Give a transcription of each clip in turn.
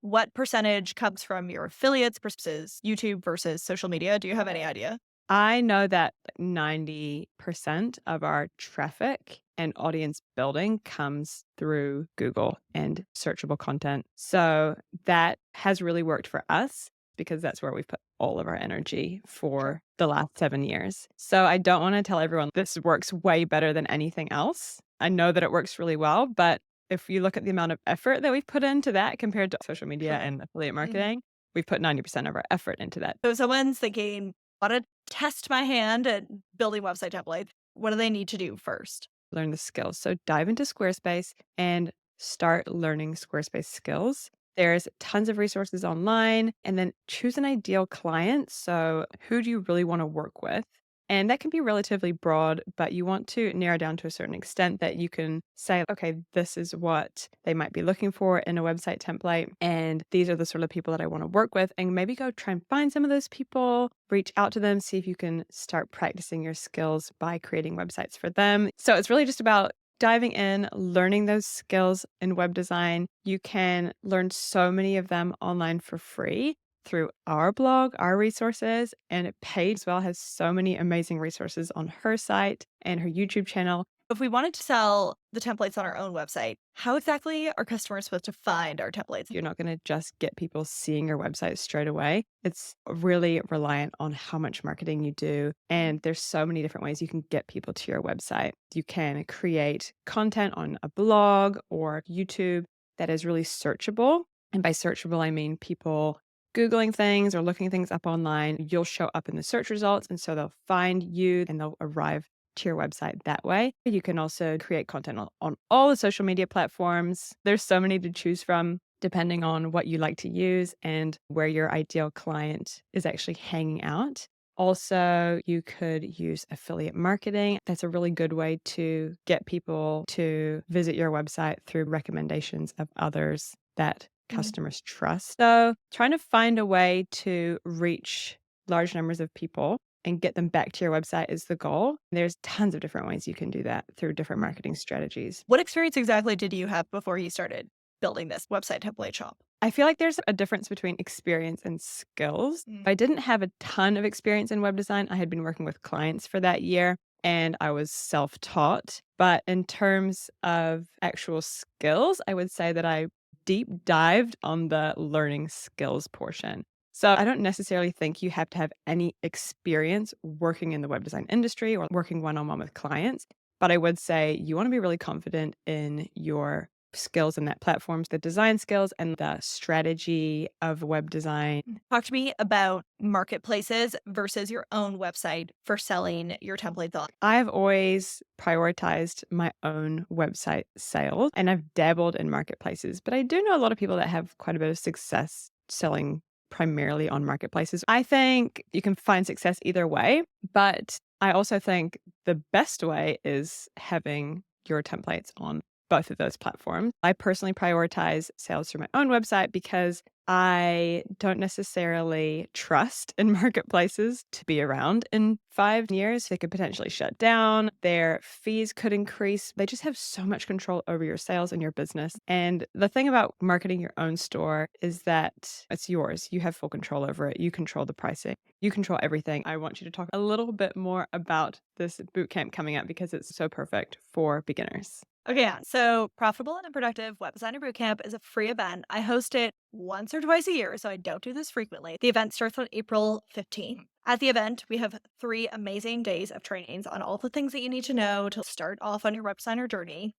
what percentage comes from your affiliates versus YouTube versus social media? Do you have any idea? I know that 90% of our traffic and audience building comes through Google and searchable content. So that has really worked for us because that's where we've put all of our energy Sure. for the last 7 years. So I don't want to tell everyone this works way better than anything else. I know that it works really well, but if you look at the amount of effort that we've put into that compared to social media Sure. and affiliate Mhm. marketing, we've put 90% of our effort into that. So if someone's thinking, want to test my hand at building website templates, what do they need to do first? Learn the skills. So dive into Squarespace and start learning Squarespace skills. There's tons of resources online, and then choose an ideal client. So, who do you really want to work with? And that can be relatively broad, but you want to narrow down to a certain extent that you can say, okay, this is what they might be looking for in a website template. And these are the sort of people that I want to work with. And maybe go try and find some of those people, reach out to them, see if you can start practicing your skills by creating websites for them. So it's really just about diving in, learning those skills in web design. You can learn so many of them online for free through our blog, our resources, and Paige as well has so many amazing resources on her site and her YouTube channel. If we wanted to sell the templates on our own website, how exactly are customers supposed to find our templates? You're not going to just get people seeing your website straight away. It's really reliant on how much marketing you do. And there's so many different ways you can get people to your website. You can create content on a blog or YouTube that is really searchable. And by searchable, I mean people Googling things or looking things up online. You'll show up in the search results. And so they'll find you and they'll arrive to your website that way. You can also create content on all the social media platforms. There's so many to choose from depending on what you like to use and where your ideal client is actually hanging out. Also, you could use affiliate marketing. That's a really good way to get people to visit your website through recommendations of others that Mhm. customers trust. So, trying to find a way to reach large numbers of people and get them back to your website is the goal. There's tons of different ways you can do that through different Mhm. marketing strategies. What experience exactly did you have before you started building this website template shop? I feel like there's a difference between experience and skills. Mm. I didn't have a ton of experience in web design. I had been working with clients for that year and I was self taught. But in terms of actual skills, I would say that I deep dived on the learning skills portion. So I don't necessarily think you have to have any experience working in the web design industry or working one on one with clients. But I would say you want to be really confident in your skills in that platforms, the design skills and the strategy of web design. Talk to me about marketplaces versus your own website for selling your templates on. I've always prioritized my own website sales and I've dabbled in marketplaces, but I do know a lot of people that have quite a bit of success selling primarily on marketplaces. I think you can find success either way, but I also think the best way is having your templates on both of those platforms. I personally prioritize sales through my own website because I don't necessarily trust in marketplaces to be around in 5 years. They could potentially shut down, their fees could increase. They just have so much control over your sales and your business. And the thing about marketing your own store is that it's yours. You have full control over it. You control the pricing, you control everything. I want you to talk a little bit more about this boot camp coming up because it's so perfect for beginners. Okay, yeah. So, Profitable and Productive Web Designer Bootcamp is a free event. I host it once or twice a year, so I don't do this frequently. The event starts on April 15th. At the event, we have 3 amazing days of trainings on all the things that you need to know to start off on your web designer journey.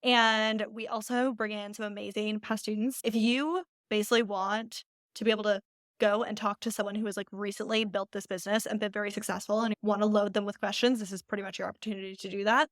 And we also bring in some amazing past students. If you basically want to be able to go and talk to someone who has like recently built this business and been very successful and want to load them with questions, this is pretty much your opportunity to do that.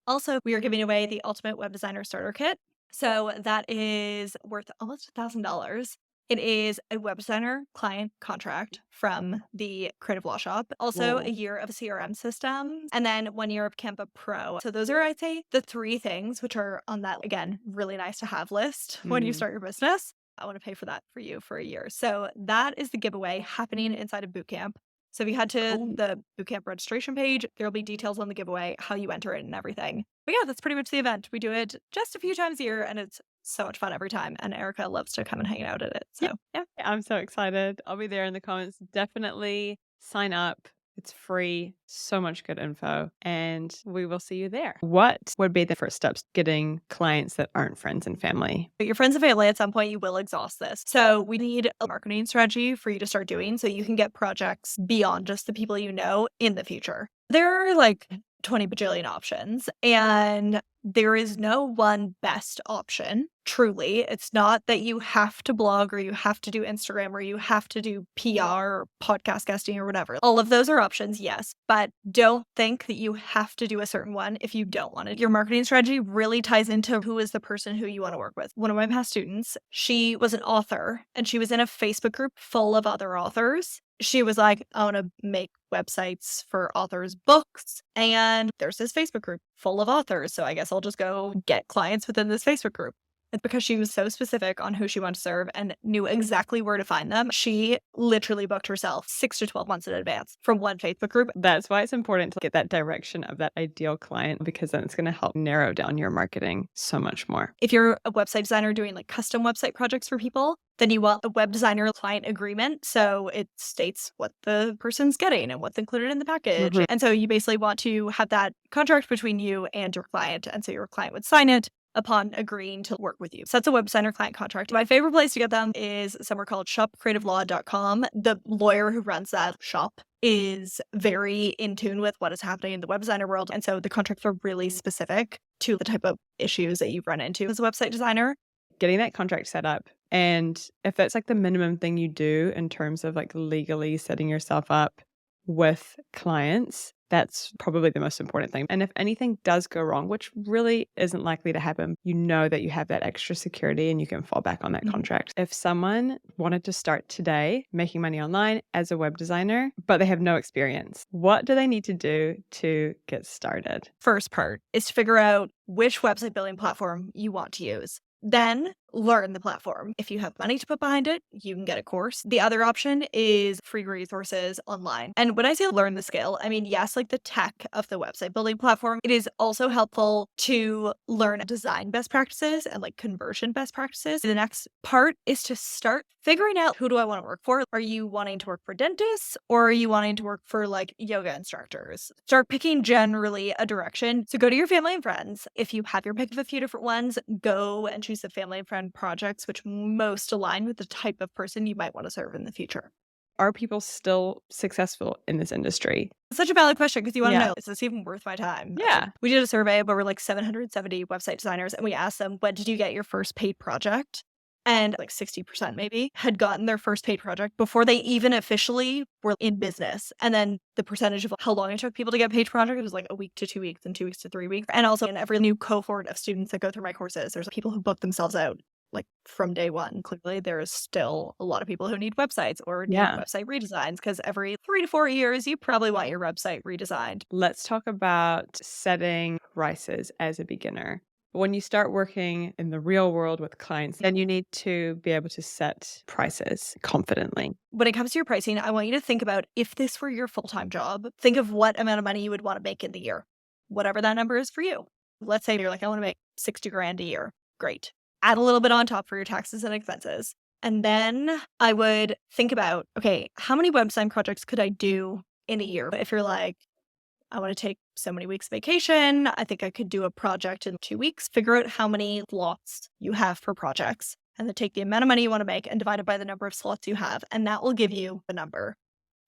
Also, we are giving away the Ultimate Web Designer Starter Kit. So that is worth almost $1,000. It is a web designer client contract from the Creative Law Shop, also a Whoa. year of a CRM system, and then 1 year of Canva Pro. So those are, I'd say, the three things which are on that, again, really nice to have list when you Mm. start your business. I want to pay for that for you for a year. So that is the giveaway happening inside of Bootcamp. So if you head to Cool. the bootcamp registration page, there'll be details on the giveaway, how you enter it and everything. But yeah, that's pretty much the event. We do it just a few times a year and it's so much fun every time. And Erica loves to come and hang out at it. So yeah. I'm so excited. I'll be there in the comments. Definitely sign up. It's free. So much good info. And we will see you there. What would be the first steps getting clients that aren't friends and family? But your friends and family, at some point, you will exhaust this. So we need a marketing strategy for you to start doing so you can get projects beyond just the people you know in the future. There are like 20 bajillion options, and there is no one best option. Truly, it's not that you have to blog or you have to do Instagram or you have to do PR or podcast guesting or whatever. All of those are options, yes, but don't think that you have to do a certain one if you don't want it. Your marketing strategy really ties into who is the person who you want to work with. One of my past students, she was an author and she was in a Facebook group full of other authors. She was like, I want to make websites for authors' books. And there's this Facebook group full of authors. So I guess I'll just go get clients within this Facebook group. It's because she was so specific on who she wanted to serve and knew exactly where to find them. She literally booked herself 6 to 12 months in advance from one Facebook group. That's why it's important to get that direction of that ideal client, because then it's going to help narrow down your marketing so much more. If you're a website designer doing like custom website projects for people, then you want a web designer client agreement. So it states what the person's getting and what's included in the package. Mhm. And so you basically want to have that contract between you and your client. And so your client would sign it upon agreeing to work with you. So that's a web designer client contract. My favorite place to get them is somewhere called shopcreativelaw.com. The lawyer who runs that shop is very in tune with what is happening in the web designer world. And so the contracts are really specific to the type of issues that you run into as a website designer. Getting that contract set up. And if that's like the minimum thing you do in terms of like legally setting yourself up with clients, that's probably the most important thing. And if anything does go wrong, which really isn't likely to happen, you know that you have that extra security and you can fall back on that contract. If someone wanted to start today making money online as a web designer, but they have no experience, what do they need to do to get started? First part is to figure out which website building platform you want to use. Then learn the platform. If you have money to put behind it, you can get a course. The other option is free resources online. And when I say learn the skill, I mean, yes, like the tech of the website building platform, it is also helpful to learn design best practices and like conversion best practices. The next part is to start figuring out, who do I want to work for? Are you wanting to work for dentists or are you wanting to work for like yoga instructors? Start picking generally a direction. So go to your family and friends. If you have your pick of a few different ones, go and choose the family and friend projects which most align with the type of person you might want to serve in the future. Are people still successful in this industry? It's such a valid question because you want to Yeah. know, is this even worth my time? Yeah. We did a survey of over like 770 website designers and we asked them, when did you get your first paid project? And like 60% maybe had gotten their first paid project before they even officially were in business. And then the percentage of how long it took people to get paid project was like a week to 2 weeks and 2 weeks to 3 weeks. And also in every new cohort of students that go through my courses, there's people who book themselves out like from day one. Clearly, there is still a lot of people who need websites or need Yeah. website redesigns because every 3 to 4 years, you probably want your website redesigned. Let's talk about setting prices as a beginner. When you start working in the real world with clients, then you need to be able to set prices confidently. When it comes to your pricing, I want you to think about, if this were your full-time job, think of what amount of money you would want to make in the year, whatever that number is for you. Let's say you're like, I want to make 60 grand a year. Great. Add a little bit on top for your taxes and expenses. And then I would think about, okay, how many website projects could I do in a year? If you're like, I want to take so many weeks vacation, I think I could do a project in 2 weeks. Figure out how many slots you have for projects and then take the amount of money you want to make and divide it by the number of slots you have. And that will give you a number.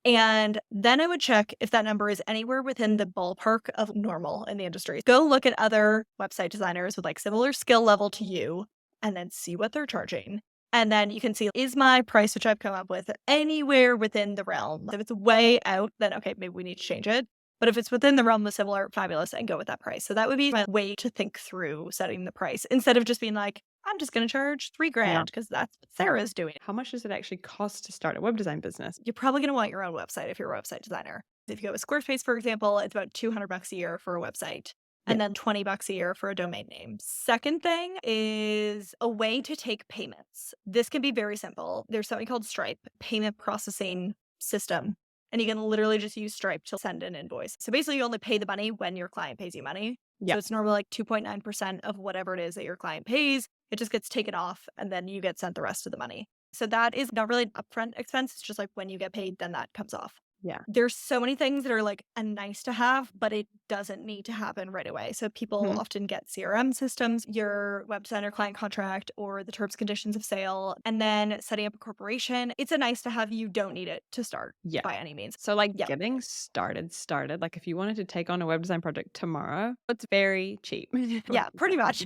And then I would check if that number is anywhere within the ballpark of normal in the industry. Go look at other website designers with like similar skill level to you and then see what they're charging. And then you can see, is my price, which I've come up with, anywhere within the realm? If it's way out, then okay, maybe we need to change it. But if it's within the realm of similar, fabulous, and go with that price. So that would be my way to think through setting the price instead of just being like, I'm just going to charge $3 grand because that's what Sarah's doing. How much does it actually cost to start a web design business? You're probably going to want your own website if you're a website designer. If you go with Squarespace, for example, it's about $200 a year for a website. And then $20 a year for a domain name. Second thing is a way to take payments. This can be very simple. There's something called Stripe, payment processing system. and you can literally just use Stripe to send an invoice. So basically, you only pay the money when your client pays you money. So Yep. it's normally like 2.9% of whatever it is that your client pays. It just gets taken off, and then you get sent the rest of the money. So that is not really an upfront expense. It's just like when you get paid, then that comes off. Yeah. There's so many things that are like a nice to have, but it doesn't need to happen right away. So people Mhm. often get CRM systems, your web designer client contract, or the terms conditions of sale, and then setting up a corporation. It's a nice to have. You don't need it to start Yeah. by any means. So like Yeah. getting started, like if you wanted to take on a web design project tomorrow, it's very cheap. Yeah, pretty much.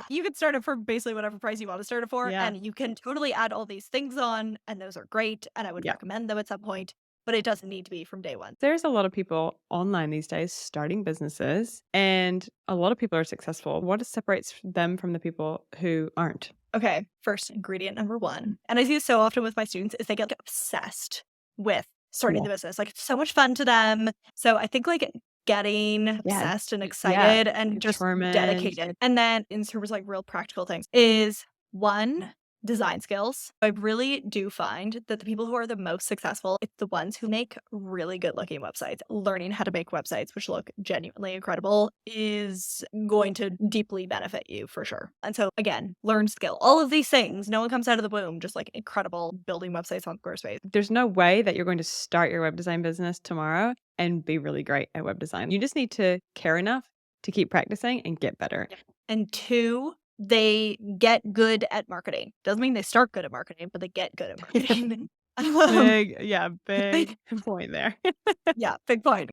You can start it for basically whatever price you want to start it for, Yeah. and you can totally add all these things on, and those are great, and I would Yeah. recommend them at some point, but it doesn't need to be from day one. There's a lot of people online these days starting businesses, and a lot of people are successful. What separates them from the people who aren't? Okay, first ingredient number one, and I see this so often with my students, is they get obsessed with starting the Cool. business. Like, it's so much fun to them. So I think like getting Yeah. obsessed and Yeah. excited and just Determined. dedicated. And then in terms of like real practical things is one, design skills. I really do find that the people who are the most successful, it's the ones who make really good looking websites. Learning how to make websites which look genuinely incredible is going to deeply benefit you for sure. And so again, learn skill. All of these things, no one comes out of the womb just like incredible building websites on Squarespace. There's no way that you're going to start your web design business tomorrow and be really great at web design. You just need to care enough to keep practicing and get better. And two, they get good at marketing. Doesn't mean they start good at marketing, but they get good at marketing. Big Big point there. yeah, big point.